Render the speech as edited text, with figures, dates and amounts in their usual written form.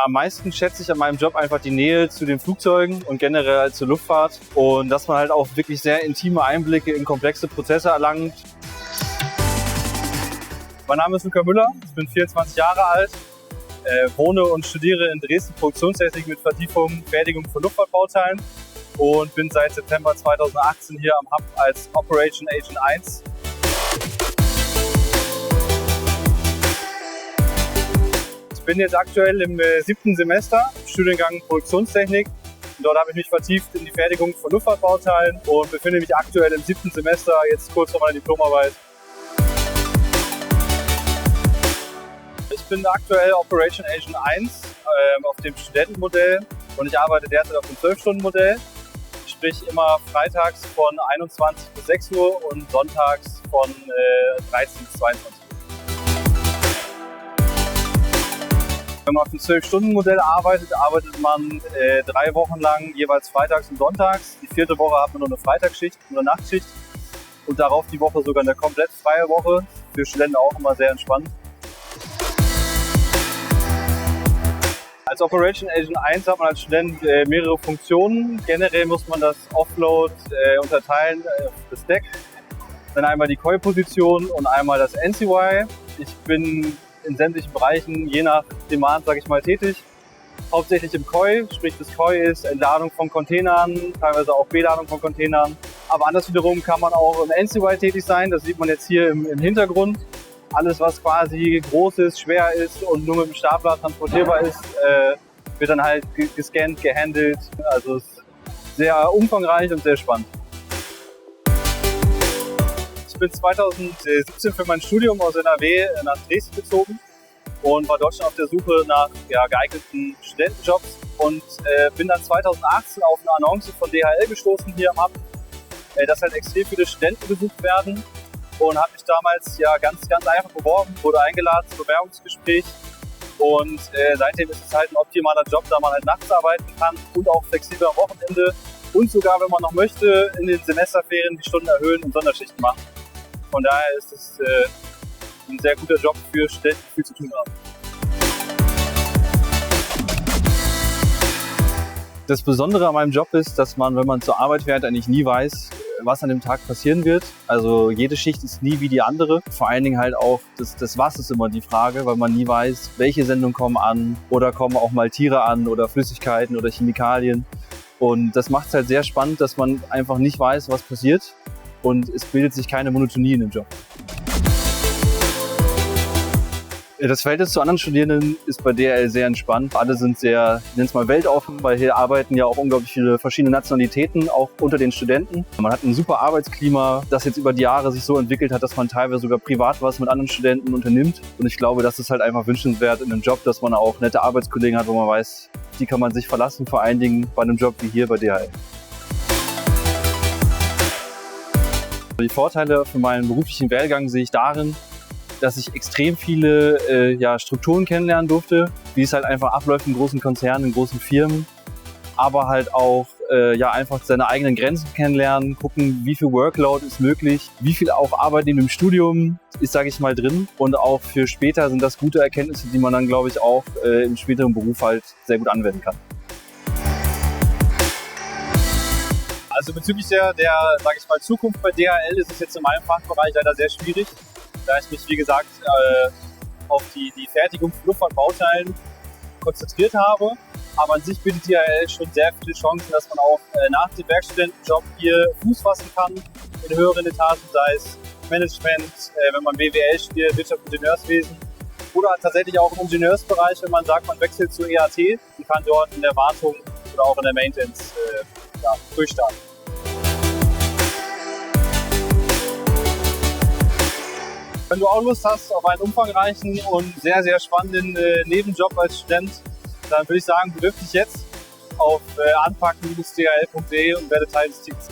Am meisten schätze ich an meinem Job einfach die Nähe zu den Flugzeugen und generell zur Luftfahrt und dass man halt auch wirklich sehr intime Einblicke in komplexe Prozesse erlangt. Mein Name ist Luca Müller, ich bin 24 Jahre alt, wohne und studiere in Dresden Produktionstechnik mit Vertiefung Fertigung von Luftfahrtbauteilen und bin seit September 2018 hier am Hub als Operation Agent 1. Ich bin jetzt aktuell im 7. Semester, Studiengang Produktionstechnik. Und dort habe ich mich vertieft in die Fertigung von Luftfahrtbauteilen und befinde mich aktuell im 7. Semester, jetzt kurz vor meiner Diplomarbeit. Ich bin aktuell Operation Agent 1 auf dem Studentenmodell und ich arbeite derzeit auf dem 12-Stunden-Modell. Sprich immer freitags von 21 bis 6 Uhr und sonntags von 13 bis 22 Uhr. Wenn man auf dem 12-Stunden-Modell arbeitet, arbeitet man 3 Wochen lang jeweils freitags und sonntags. Die 4. Woche hat man nur eine Freitagsschicht oder Nachtschicht und darauf die Woche sogar eine komplett freie Woche. Für Studenten auch immer sehr entspannt. Als Operation Agent 1 hat man als Student mehrere Funktionen. Generell muss man das Offload unterteilen auf das Deck. Dann einmal die Koi-Position und einmal das NCY. Ich bin in sämtlichen Bereichen, je nach Demand, sage ich mal, tätig. Hauptsächlich im Koi, sprich das Koi ist Entladung von Containern, teilweise auch Beladung von Containern. Aber anders wiederum kann man auch im NCY tätig sein, das sieht man jetzt hier im Hintergrund. Alles, was quasi groß ist, schwer ist und nur mit dem Stapler transportierbar ist, wird dann halt gescannt, gehandelt. Also es ist sehr umfangreich und sehr spannend. Ich bin 2017 für mein Studium aus NRW nach Dresden gezogen und war dort schon auf der Suche nach geeigneten Studentenjobs und bin dann 2018 auf eine Annonce von DHL gestoßen hier am Hub, dass halt extrem viele Studenten gesucht werden und habe mich damals ganz einfach beworben, wurde eingeladen zum Bewerbungsgespräch und seitdem ist es halt ein optimaler Job, da man halt nachts arbeiten kann und auch flexibel am Wochenende und sogar, wenn man noch möchte, in den Semesterferien die Stunden erhöhen und Sonderschichten machen. Von daher ist es ein sehr guter Job für Studenten, die viel zu tun haben. Das Besondere an meinem Job ist, dass man, wenn man zur Arbeit fährt, eigentlich nie weiß, was an dem Tag passieren wird. Also jede Schicht ist nie wie die andere. Vor allen Dingen halt auch das Was ist immer die Frage, weil man nie weiß, welche Sendungen kommen an oder kommen auch mal Tiere an oder Flüssigkeiten oder Chemikalien. Und das macht es halt sehr spannend, dass man einfach nicht weiß, was passiert. Und es bildet sich keine Monotonie in dem Job. Das Verhältnis zu anderen Studierenden ist bei DHL sehr entspannt. Alle sind sehr, ich nenne es mal weltoffen, weil hier arbeiten ja auch unglaublich viele verschiedene Nationalitäten, auch unter den Studenten. Man hat ein super Arbeitsklima, das jetzt über die Jahre sich so entwickelt hat, dass man teilweise sogar privat was mit anderen Studenten unternimmt. Und ich glaube, das ist halt einfach wünschenswert in einem Job, dass man auch nette Arbeitskollegen hat, wo man weiß, die kann man sich verlassen, vor allen Dingen bei einem Job wie hier bei DHL. Die Vorteile für meinen beruflichen Werdegang sehe ich darin, dass ich extrem viele Strukturen kennenlernen durfte, wie es halt einfach abläuft in großen Konzernen, in großen Firmen, aber halt auch einfach seine eigenen Grenzen kennenlernen, gucken, wie viel Workload ist möglich, wie viel auch Arbeit in dem Studium ist, sage ich mal, drin und auch für später sind das gute Erkenntnisse, die man dann, glaube ich, auch im späteren Beruf halt sehr gut anwenden kann. Also bezüglich der sage ich mal, Zukunft bei DHL ist es jetzt in meinem Fachbereich leider sehr schwierig, da ich mich, wie gesagt, auf die Fertigung von Luftfahrtbauteilen konzentriert habe. Aber an sich bietet DHL schon sehr viele Chancen, dass man auch nach dem Werkstudentenjob hier Fuß fassen kann in höheren Etagen, sei es Management, wenn man BWL studiert, Wirtschaft und Ingenieurswesen oder tatsächlich auch im Ingenieursbereich, wenn man sagt, man wechselt zu EAT und kann dort in der Wartung oder auch in der Maintenance durchstarten. Wenn du auch Lust hast auf einen umfangreichen und sehr, sehr spannenden Nebenjob als Student, dann würde ich sagen, bewirb dich jetzt auf anpacken-dhl.de und werde Teil des Teams.